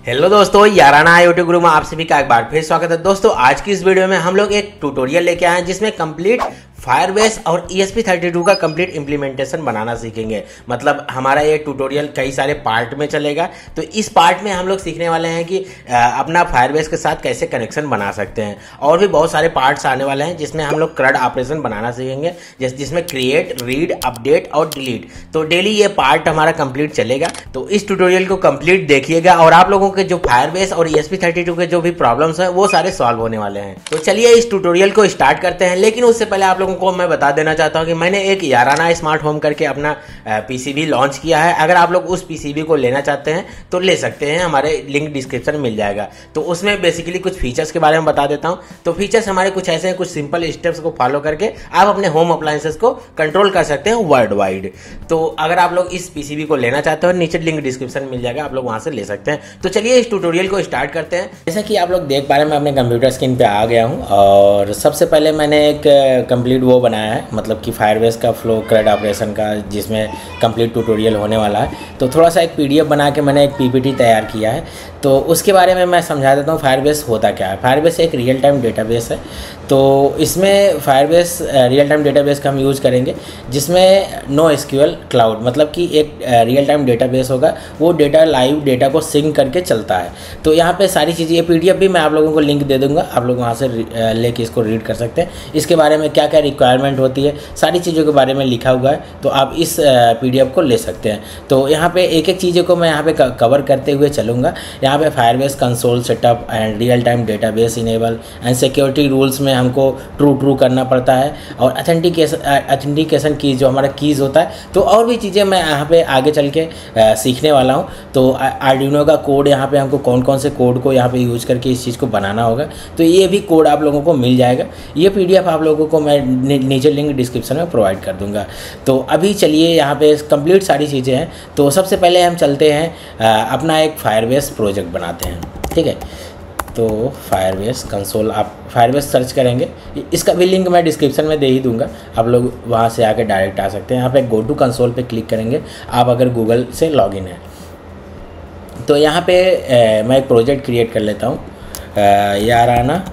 Hello दोस्तों, याराना YouTube गुरु में आप सभी का एक बार फिर स्वागत है। दोस्तों आज की इस वीडियो में हम लोग एक ट्यूटोरियल लेके आए हैं जिसमें कंप्लीट फायरबेस और ESP32 का कंप्लीट इंप्लीमेंटेशन बनाना सीखेंगे। मतलब हमारा ये ट्यूटोरियल कई सारे पार्ट में चलेगा। तो इस पार्ट में हम लोग सीखने वाले हैं कि अपना फायरबेस के साथ कैसे कनेक्शन बना सकते हैं। और भी बहुत सारे पार्ट्स आने वाले हैं जिसमें हम लोग CRUD ऑपरेशन बनाना सीखेंगे, जिसमें क्रिएट, रीड, अपडेट और डिलीट। तो डेली ये पार्ट हमारा कंप्लीट चलेगा। तो इस ट्यूटोरियल को कंप्लीट देखिएगा और आप लोगों के जो फायरबेस और ESP32 के जो भी प्रॉब्लम्स हैं वो सारे सॉल्व होने वाले हैं। तो चलिए इस ट्यूटोरियल को स्टार्ट करते हैं। लेकिन उससे पहले आप लोगों को मैं बता देना चाहता हूं कि मैंने एक याराना स्मार्ट होम करके अपना पीसीबी लॉन्च किया है। अगर आप लोग उस पीसीबी को लेना चाहते हैं तो ले सकते हैं, हमारे लिंक डिस्क्रिप्शन में मिल जाएगा। तो उसमें बेसिकली कुछ फीचर्स के बारे में बता देता हूं। तो फीचर्स हमारे कुछ ऐसे हैं, कुछ सिंपल स्टेप्स को फॉलो करके आप अपने होम अप्लायंसेस को कंट्रोल कर सकते हैं वर्ल्ड वाइड। तो अगर आप लोग इस पीसीबी को लेना चाहते हो, नीचे लिंक डिस्क्रिप्शन में मिल जाएगा, आप लोग वहां से ले सकते हैं। तो चलिए इस ट्यूटोरियल को स्टार्ट करते हैं। जैसा कि आप लोग देख पा रहे हैं, मैं अपने कंप्यूटर स्क्रीन पे आ गया हूं और सबसे पहले मैंने एक कंप्लीट वो बनाया है, मतलब कि फायरबेस का फ्लो CRUD ऑपरेशन का, जिसमें कंप्लीट ट्यूटोरियल होने वाला है। तो थोड़ा सा एक पीडीएफ बना के मैंने एक पीपीटी तैयार किया है। तो उसके बारे में मैं समझा देता हूँ फायरबेस होता क्या है। फायरबेस एक रियल टाइम डेटाबेस है। तो इसमें फायरबेस रियल टाइम डेटाबेस का हम यूज़ करेंगे, जिसमें NoSQL क्लाउड, मतलब कि एक रियल टाइम डेटाबेस होगा। वो डेटा लाइव डेटा को सिंक करके चलता है। तो यहाँ पे सारी चीज़ें, ये पीडीएफ भी मैं आप लोगों को लिंक दे दूँगा, आप लोग वहाँ से लेके इसको रीड कर सकते हैं। इसके बारे में क्या क्या रिक्वायरमेंट होती है, सारी चीज़ों के बारे में लिखा हुआ है। तो आप इस पीडीएफ को ले सकते हैं। तो यहाँ पे एक एक चीज़ों को मैं यहाँ पे कवर करते हुए चलूँगा। यहाँ पे Firebase console setup and real time database enable and security rules में हमको ट्रू करना पड़ता है। और अथेंटिकेशन की जो हमारा कीज़ होता है। तो और भी चीज़ें मैं यहाँ पे आगे चल के सीखने वाला हूँ। तो आर्डिनो का कोड, यहाँ पे हमको कौन कौन से कोड को यहाँ पे यूज़ करके इस चीज़ को बनाना होगा, तो ये भी कोड आप लोगों को मिल जाएगा। ये पीडीएफ आप लोगों को मैं नीचे लिंक डिस्क्रिप्शन में प्रोवाइड कर दूंगा। तो अभी चलिए यहाँ पे कंप्लीट सारी चीज़ें हैं। तो सबसे पहले हम चलते हैं अपना एक फायरबेस प्रोजेक्ट बनाते हैं, ठीक है। तो फायरबेस कंसोल, आप फायरबेस सर्च करेंगे, इसका भी लिंक मैं डिस्क्रिप्शन में दे ही दूंगा, आप लोग वहाँ से आके डायरेक्ट आ सकते हैं। यहाँ पे गो टू कंसोल पे क्लिक करेंगे आप, अगर गूगल से लॉगिन है। तो यहाँ पे मैं एक प्रोजेक्ट क्रिएट कर लेता हूँ, याराना।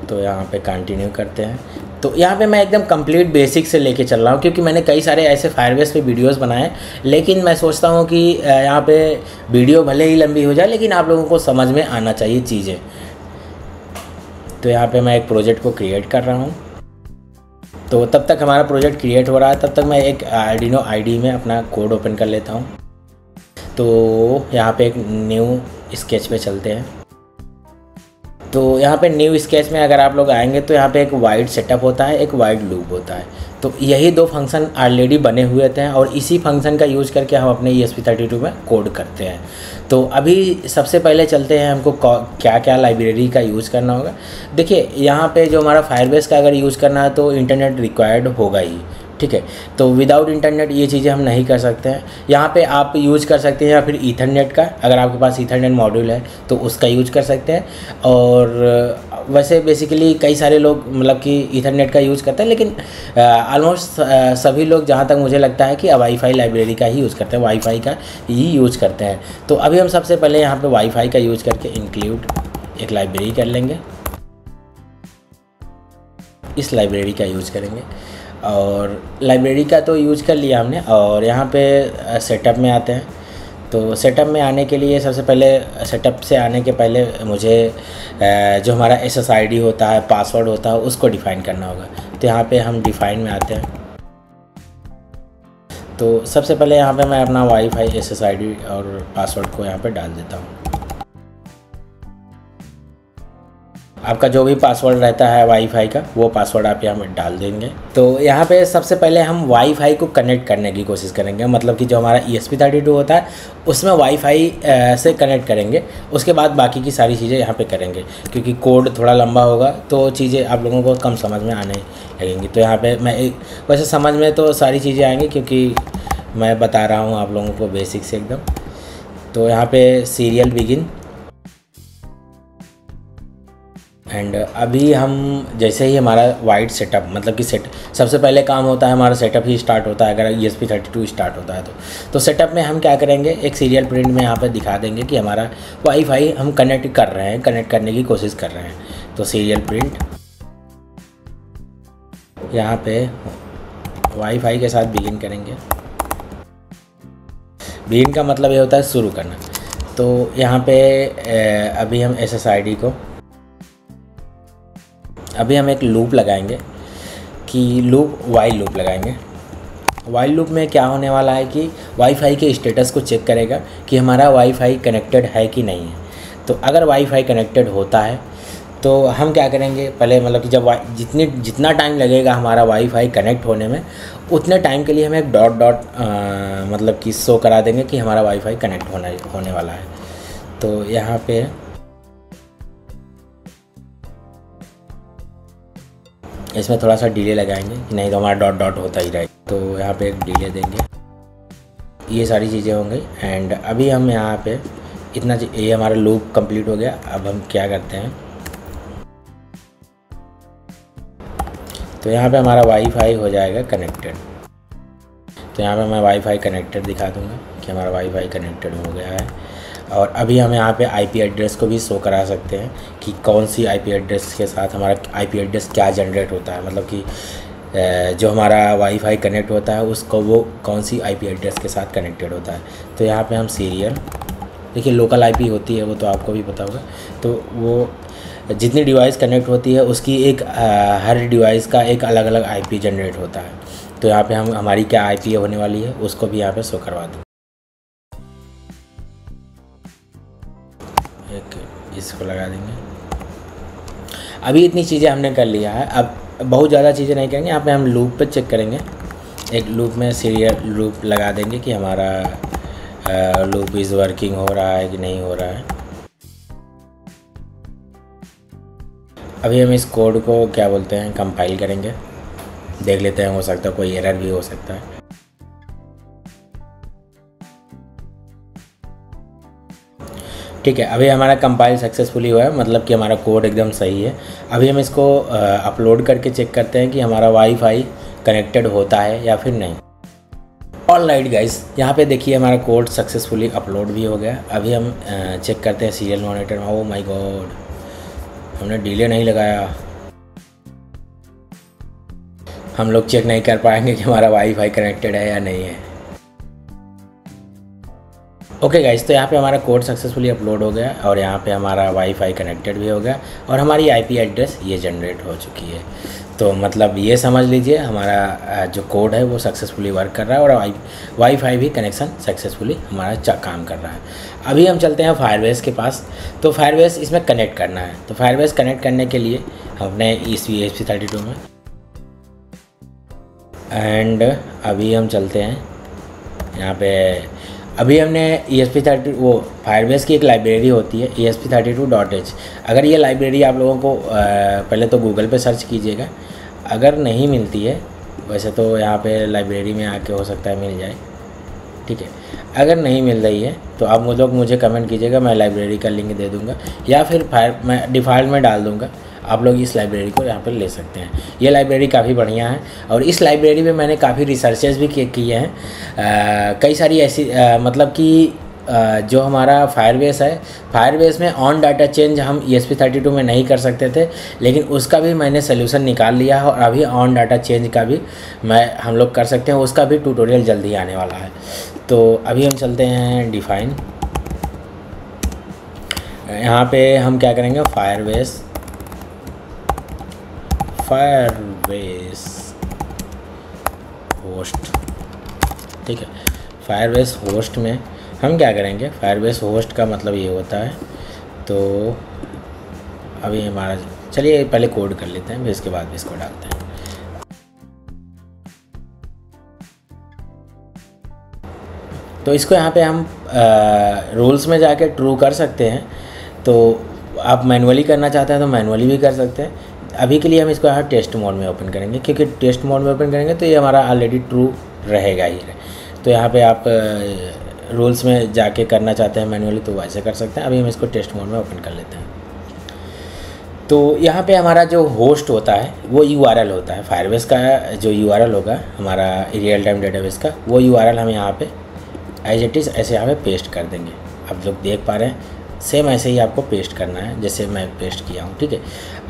तो यहाँ पे कंटिन्यू करते हैं। तो यहाँ पे मैं एकदम कंप्लीट बेसिक से लेके चल रहा हूँ, क्योंकि मैंने कई सारे ऐसे फायरबेस पे वीडियोस बनाए हैं। लेकिन मैं सोचता हूँ कि यहाँ पे वीडियो भले ही लंबी हो जाए, लेकिन आप लोगों को समझ में आना चाहिए चीज़ें। तो यहाँ पे मैं एक प्रोजेक्ट को क्रिएट कर रहा हूँ। तो तब तक हमारा प्रोजेक्ट क्रिएट हो रहा है, तब तक मैं एक आर्डिनो आईडी में अपना कोड ओपन कर लेता हूँ। तो यहाँ पे एक न्यू स्केच पे चलते हैं। तो यहाँ पे न्यू स्केच में अगर आप लोग आएंगे तो यहाँ पे एक वाइड सेटअप होता है, एक वाइड लूप होता है। तो यही दो फंक्शन ऑलरेडी बने हुए थे और इसी फंक्शन का यूज़ करके हम अपने ESP32 में कोड करते हैं। तो अभी सबसे पहले चलते हैं, हमको क्या क्या लाइब्रेरी का यूज़ करना होगा। देखिए यहाँ पे जो हमारा फायरबेस का अगर यूज़ करना है तो इंटरनेट रिक्वायर्ड होगा ही, ठीक है। तो विदाउट इंटरनेट ये चीज़ें हम नहीं कर सकते हैं। यहाँ पे आप यूज़ कर सकते हैं या फिर ईथरनेट का, अगर आपके पास ईथरनेट मॉड्यूल है तो उसका यूज़ कर सकते हैं। और वैसे बेसिकली कई सारे लोग मतलब कि ईथरनेट का यूज़ करते हैं, लेकिन ऑलमोस्ट सभी लोग, जहाँ तक मुझे लगता है, कि वाईफाई लाइब्रेरी का ही यूज़ करते हैं, वाईफाई का ही यूज़ करते हैं। तो अभी हम सबसे पहले यहाँ पर वाईफाई का यूज़ करके इंक्लूड एक लाइब्रेरी कर लेंगे, इस लाइब्रेरी का यूज़ करेंगे। और लाइब्रेरी का तो यूज़ कर लिया हमने। और यहाँ पे सेटअप में आते हैं। तो सेटअप में आने के लिए सबसे पहले, सेटअप से आने के पहले मुझे जो हमारा SSID होता है, पासवर्ड होता है, उसको डिफ़ाइन करना होगा। तो यहाँ पे हम डिफ़ाइन में आते हैं। तो सबसे पहले यहाँ पे मैं अपना वाईफाई SSID और पासवर्ड को यहाँ पे डाल देता हूँ। आपका जो भी पासवर्ड रहता है वाईफाई का, वो पासवर्ड आप यहाँ में डाल देंगे। तो यहाँ पे सबसे पहले हम वाईफाई को कनेक्ट करने की कोशिश करेंगे, मतलब कि जो हमारा ESP32 होता है उसमें वाईफाई से कनेक्ट करेंगे। उसके बाद बाकी की सारी चीज़ें यहाँ पे करेंगे, क्योंकि कोड थोड़ा लंबा होगा तो चीज़ें आप लोगों को कम समझ में आने लगेंगी। तो यहाँ पर मैं वैसे समझ में तो सारी चीज़ें आएँगी, क्योंकि मैं बता रहा हूँ आप लोगों को बेसिक से एकदम। तो यहाँ पर सीरियल बिगिन एंड अभी हम जैसे ही हमारा वाइड सेटअप मतलब कि सबसे पहले काम होता है हमारा सेटअप ही स्टार्ट होता है अगर ESP32 स्टार्ट होता है तो सेटअप में हम क्या करेंगे, एक सीरियल प्रिंट में यहाँ पर दिखा देंगे कि हमारा वाईफाई हम कनेक्ट कर रहे हैं, कनेक्ट करने की कोशिश कर रहे हैं। तो सीरियल प्रिंट यहाँ पे वाईफाई के साथ बिगिन करेंगे। बिगिन का मतलब ये होता है शुरू करना। तो यहाँ पे अभी हम SSID को अभी हम एक लूप लगाएंगे कि वाइल लूप लगाएंगे। वाइल लूप में क्या होने वाला है कि वाईफाई के स्टेटस को चेक करेगा कि हमारा वाईफाई कनेक्टेड है कि नहीं है। तो अगर वाईफाई कनेक्टेड होता है तो हम क्या करेंगे, पहले मतलब कि जब जितना टाइम लगेगा हमारा वाईफाई कनेक्ट होने में उतने टाइम के लिए हम एक डॉट मतलब कि शो करा देंगे कि हमारा वाईफाई कनेक्ट होने वाला है। तो यहाँ पे इसमें थोड़ा सा डिले लगाएंगे कि नहीं तो हमारा डॉट होता ही रहेगा। तो यहाँ पे एक डिले देंगे, ये सारी चीज़ें होंगी। एंड अभी हम यहाँ पे ये हमारा लूप कंप्लीट हो गया। अब हम क्या करते हैं, तो यहाँ पे हमारा वाईफाई हो जाएगा कनेक्टेड। तो यहाँ पे मैं वाईफाई कनेक्टेड दिखा दूँगा कि हमारा वाईफाई कनेक्टेड हो गया है। और अभी हम यहाँ पे IP एड्रेस को भी शो करा सकते हैं कि कौन सी IP एड्रेस के साथ हमारा IP एड्रेस क्या जनरेट होता है, मतलब कि जो हमारा वाईफाई कनेक्ट होता है उसको वो कौन सी IP एड्रेस के साथ कनेक्टेड होता है। तो यहाँ पे हम सीरियल देखिए, लोकल IP होती है वो तो आपको भी पता होगा। तो वो जितनी डिवाइस कनेक्ट होती है उसकी एक हर डिवाइस का एक अलग अलग IP जनरेट होता है। तो यहाँ पे हम हमारी क्या IP होने वाली है उसको भी यहाँ पे शो करवा दें। इसको लगा देंगे। अभी इतनी चीज़ें हमने कर लिया है, अब बहुत ज़्यादा चीज़ें नहीं करेंगे। यहाँ पे हम लूप पे चेक करेंगे, एक लूप में सीरियल लूप लगा देंगे कि हमारा लूप इज़ वर्किंग हो रहा है कि नहीं हो रहा है। अभी हम इस कोड को क्या बोलते हैं कंपाइल करेंगे, देख लेते हैं, हो सकता है कोई एरर भी हो सकता है। ठीक है, अभी हमारा कंपाइल सक्सेसफुली हुआ है, मतलब कि हमारा कोड एकदम सही है। अभी हम इसको अपलोड करके चेक करते हैं कि हमारा वाईफाई कनेक्टेड होता है या फिर नहीं। ऑलराइट गाइस, यहाँ पे देखिए हमारा कोड सक्सेसफुली अपलोड भी हो गया। अभी हम चेक करते हैं सीरियल मॉनिटर में। ओह माय गॉड, हमने डिले नहीं लगाया। हम लोग चेक नहीं कर पाएंगे कि हमारा वाईफाई कनेक्टेड है या नहीं है। ओके गाइस, तो यहाँ पे हमारा कोड सक्सेसफुली अपलोड हो गया और यहाँ पे हमारा वाईफाई कनेक्टेड भी हो गया और हमारी IP एड्रेस ये जनरेट हो चुकी है। तो मतलब ये समझ लीजिए हमारा जो कोड है वो सक्सेसफुली वर्क कर रहा है और वाईफाई भी कनेक्शन सक्सेसफुली हमारा काम कर रहा है। अभी हम चलते हैं फायरबेस के पास। तो फायरबेस इसमें कनेक्ट करना है। तो फायरबेस कनेक्ट करने के लिए हमने इस ESP32 में एंड अभी हम चलते हैं यहाँ पे। अभी हमने ESP32 वो फायरबेस की एक लाइब्रेरी होती है ESP32.h। अगर ये लाइब्रेरी आप लोगों को पहले तो गूगल पे सर्च कीजिएगा, अगर नहीं मिलती है, वैसे तो यहाँ पे लाइब्रेरी में आके हो सकता है मिल जाए, ठीक है। अगर नहीं मिल रही है तो आप मुझे कमेंट कीजिएगा, मैं लाइब्रेरी का लिंक दे दूँगा या फिर मैं डिफ़ॉल्ट में डाल दूँगा। आप लोग इस लाइब्रेरी को यहाँ पर ले सकते हैं। ये लाइब्रेरी काफ़ी बढ़िया है और इस लाइब्रेरी में मैंने काफ़ी रिसर्चेस भी किए हैं। कई सारी ऐसी मतलब कि जो हमारा फायरबेस है, फायरबेस में ऑन डाटा चेंज हम ESP32 में नहीं कर सकते थे, लेकिन उसका भी मैंने सोल्यूशन निकाल लिया है और अभी ऑन डाटा चेंज का भी हम लोग कर सकते हैं। उसका भी ट्यूटोरियल जल्दी आने वाला है। तो अभी हम चलते हैं डिफाइन। यहाँ पे हम क्या करेंगे, फायरबेस होस्ट, ठीक है। फायरबेस होस्ट में हम क्या करेंगे, फायरबेस होस्ट का मतलब ये होता है। तो अभी हमारा, चलिए पहले कोड कर लेते हैं, फिर इसके बाद इसको डालते हैं। तो इसको यहाँ पे हम रूल्स में जाके ट्रू कर सकते हैं। तो आप मैनुअली करना चाहते हैं तो मैनुअली भी कर सकते हैं। अभी के लिए हम इसको यहाँ टेस्ट मोड में ओपन करेंगे, क्योंकि टेस्ट मोड में ओपन करेंगे तो ये हमारा ऑलरेडी ट्रू रहेगा ही। तो यहाँ पे आप रूल्स में जाके करना चाहते हैं मैनुअली तो वैसे कर सकते हैं। अभी हम इसको टेस्ट मोड में ओपन कर लेते हैं। तो यहाँ पे हमारा जो होस्ट होता है वो URL होता है, फायरबेस का जो URL होगा हमारा रियल टाइम डेटाबेस का, वो URL हम यहाँ पे एज इट इज़ ऐसे यहाँ पे पेस्ट कर देंगे। आप लोग देख पा रहे हैं, सेम ऐसे ही आपको पेस्ट करना है जैसे मैं पेस्ट किया हूँ, ठीक है।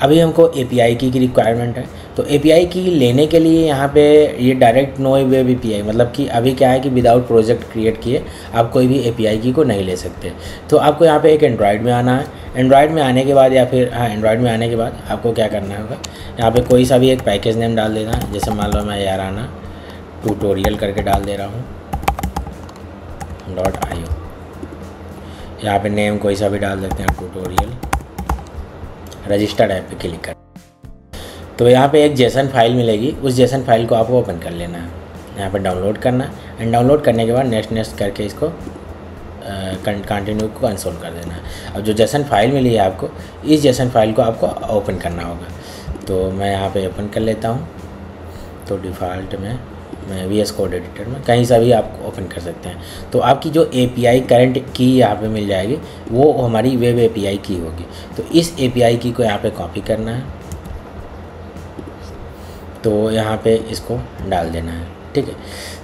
अभी हमको API की रिक्वायरमेंट है, तो API की लेने के लिए यहाँ पे ये डायरेक्ट नो वेब API, मतलब कि अभी क्या है कि विदाउट प्रोजेक्ट क्रिएट किए आप कोई भी API की को नहीं ले सकते। तो आपको यहाँ पे एक एंड्रॉयड में आना है। एंड्रॉयड में आने के बाद या फिर एंड्रॉयड में आने के बाद आपको क्या करना होगा, यहाँ पर कोई सा भी एक पैकेज नेम डाल देना है। जैसे मान लो मैं याराना ट्यूटोरियल करके डाल दे रहा हूँ .io। यहाँ पे नेम कोई सा भी डाल देते हैं ट्यूटोरियल, रजिस्टर्ड ऐप पे क्लिक कर। तो यहाँ पे एक जेसन फाइल मिलेगी, उस जेसन फाइल को आपको ओपन कर लेना है, यहाँ पे डाउनलोड करना है। एंड डाउनलोड करने के बाद नेक्स्ट करके इसको कंटिन्यू को इंस्टॉल कर देना है। अब जो जेसन फाइल मिली है आपको, इस जेसन फाइल को आपको ओपन करना होगा। तो मैं यहाँ पे ओपन कर लेता हूँ। तो डिफ़ॉल्ट में मैं VS कोड एडिटर में कहीं से भी आप ओपन कर सकते हैं। तो आपकी जो API करंट की यहाँ पे मिल जाएगी वो हमारी वेब API की होगी। तो इस API की को यहाँ पे कॉपी करना है, तो यहाँ पे इसको डाल देना है, ठीक है।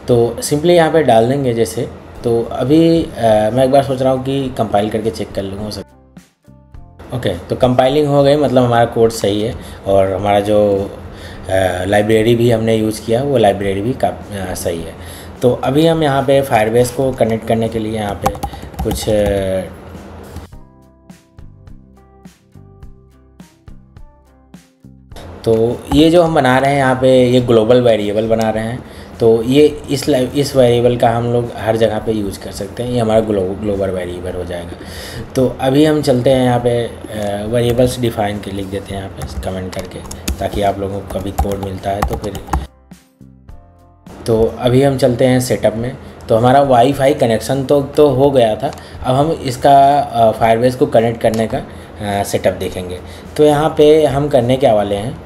तो सिंपली यहाँ पे डाल देंगे जैसे। तो अभी मैं एक बार सोच रहा हूँ कि कंपाइल करके चेक कर लूँगा, हो सकता। ओके, तो कंपाइलिंग हो गई, मतलब हमारा कोड सही है और हमारा जो लाइब्रेरी भी हमने यूज़ किया वो लाइब्रेरी भी सही है। तो अभी हम यहाँ पे फायरबेस को कनेक्ट करने के लिए यहाँ पे कुछ तो ये जो हम बना रहे हैं यहाँ पे ये ग्लोबल वेरिएबल बना रहे हैं। तो ये इस वेरिएबल का हम लोग हर जगह पे यूज़ कर सकते हैं, ये हमारा ग्लोबल वेरिएबल हो जाएगा। तो अभी हम चलते हैं यहाँ पे वेरिएबल्स डिफाइन के लिख देते हैं यहाँ पे कमेंट करके, ताकि आप लोगों को कभी कोड मिलता है तो फिर। तो अभी हम चलते हैं सेटअप में। तो हमारा वाईफाई कनेक्शन तो हो गया था, अब हम इसका फायरबेस को कनेक्ट करने का सेटअप देखेंगे। तो यहाँ पे हम करने क्या वाले हैं,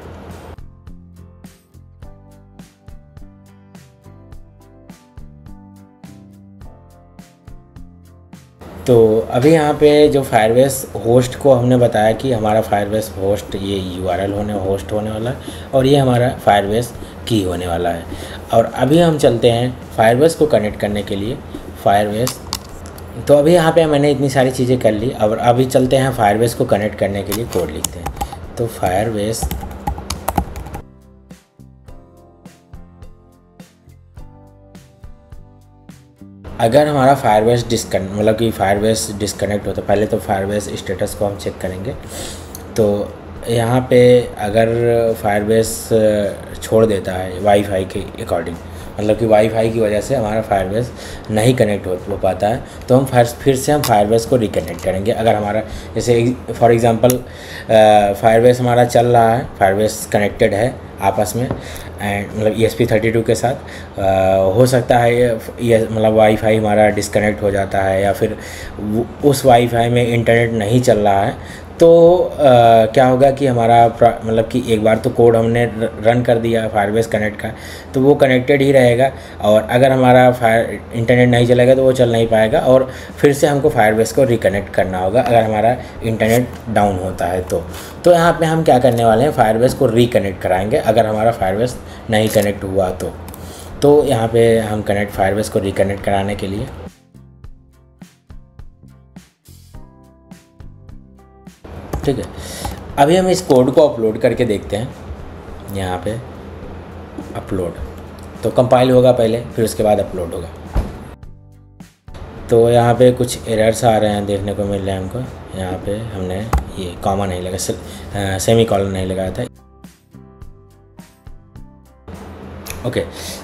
तो अभी यहाँ पे जो फायरबेस होस्ट को हमने बताया कि हमारा फायरबेस होस्ट ये URL होस्ट होने वाला है और ये हमारा फायरबेस की होने वाला है। और अभी हम चलते हैं फायरबेस को कनेक्ट करने के लिए फायरबेस। तो अभी यहाँ पे मैंने इतनी सारी चीज़ें कर ली, और अभी चलते हैं फायरबेस को कनेक्ट करने के लिए कोड लिखते हैं। तो फायरबेस अगर हमारा फायरबेस मतलब कि फायरबेस डिस्कनेक्ट होता है, पहले तो फायरबेस स्टेटस को हम चेक करेंगे। तो यहाँ पे अगर फायरबेस छोड़ देता है वाईफाई के अकॉर्डिंग, मतलब कि वाईफाई की वजह से हमारा फायरबेस नहीं कनेक्ट हो पाता है, तो हम फिर से हम फायरबेस को रिकनेक्ट करेंगे। अगर हमारा जैसे फॉर एग्ज़ाम्पल फायरबेस हमारा चल रहा है, फायरबेस कनेक्टेड है आपस में एंड मतलब ESP32 के साथ, हो सकता है ये मतलब वाईफाई हमारा डिस्कनेक्ट हो जाता है या फिर उस वाईफाई में इंटरनेट नहीं चल रहा है, तो क्या होगा कि हमारा मतलब कि एक बार तो कोड हमने रन कर दिया फायरबेस कनेक्ट का, तो वो कनेक्टेड ही रहेगा। और अगर हमारा इंटरनेट नहीं चलेगा तो वो चल नहीं पाएगा, और फिर से हमको फायरबेस को रिकनेक्ट करना होगा अगर हमारा इंटरनेट डाउन होता है। तो यहाँ पे हम क्या करने वाले हैं, फायरबेस को रिकनेक्ट कराएंगे अगर हमारा फायरबेस नहीं कनेक्ट हुआ तो यहाँ पे हम फायरबेस को रिकनेक्ट कराने के लिए ठीक है। अभी हम इस कोड को अपलोड करके देखते हैं। यहाँ पे अपलोड, तो कंपाइल होगा पहले, फिर उसके बाद अपलोड होगा। तो यहाँ पे कुछ एरर्स आ रहे हैं, देखने को मिल रहे हैं हमको। यहाँ पे हमने ये कॉमा नहीं लगा, सेमी कॉलन नहीं लगाया था। ओके,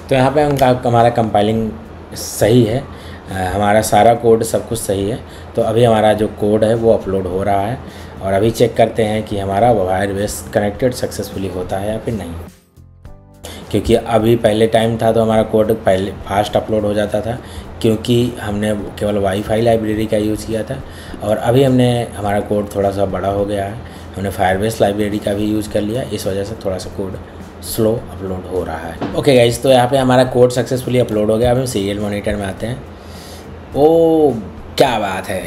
तो यहाँ पे हमारा कंपाइलिंग सही है, हमारा सारा कोड सब कुछ सही है। तो अभी हमारा जो कोड है वो अपलोड हो रहा है, और अभी चेक करते हैं कि हमारा फायरबेस कनेक्टेड सक्सेसफुली होता है या फिर नहीं। क्योंकि अभी पहले टाइम था तो हमारा कोड पहले फास्ट अपलोड हो जाता था, क्योंकि हमने केवल वाईफाई लाइब्रेरी का यूज़ किया था। और अभी हमारा कोड थोड़ा सा बड़ा हो गया है, हमने फायरबेस लाइब्रेरी का भी यूज़ कर लिया, इस वजह से थोड़ा सा कोड स्लो अपलोड हो रहा है। ओके गाइस, तो यहाँ पे हमारा कोड सक्सेसफुली अपलोड हो गया। अब हम सीरियल मॉनिटर में आते हैं। ओ क्या बात है,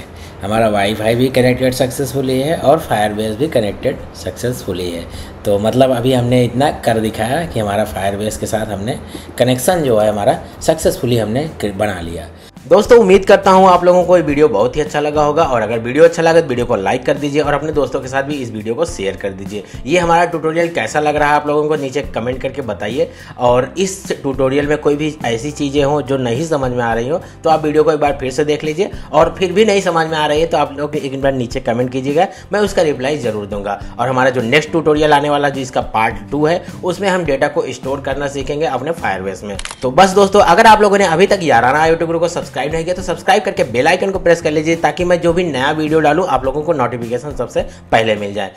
हमारा वाईफाई भी कनेक्टेड सक्सेसफुली है और फायरबेस भी कनेक्टेड सक्सेसफुली है। तो मतलब अभी हमने इतना कर दिखाया कि हमारा फायरबेस के साथ हमने कनेक्शन जो है हमारा सक्सेसफुली हमने बना लिया। दोस्तों उम्मीद करता हूँ आप लोगों को ये वीडियो बहुत ही अच्छा लगा होगा, और अगर वीडियो अच्छा लगा तो वीडियो को लाइक कर दीजिए और अपने दोस्तों के साथ भी इस वीडियो को शेयर कर दीजिए। ये हमारा ट्यूटोरियल कैसा लग रहा है आप लोगों को नीचे कमेंट करके बताइए, और इस ट्यूटोरियल में कोई भी ऐसी चीज़ें हों जो नहीं समझ में आ रही हो तो आप वीडियो को एक बार फिर से देख लीजिए, और फिर भी नहीं समझ में आ रही है तो आप लोग एक बार नीचे कमेंट कीजिएगा, मैं उसका रिप्लाई ज़रूर दूंगा। और हमारा जो नेक्स्ट ट्यूटोरियल आने वाला जिसका पार्ट 2 है उसमें हम डेटा को स्टोर करना सीखेंगे अपने फायरबेस में। तो बस दोस्तों, अगर आप लोगों ने अभी तक याराना यूट्यूब गुरु को सब्सक्राइब नहीं किया तो सब्सक्राइब करके बेल आइकन को प्रेस कर लीजिए, ताकि मैं जो भी नया वीडियो डालूं आप लोगों को नोटिफिकेशन सबसे पहले मिल जाए।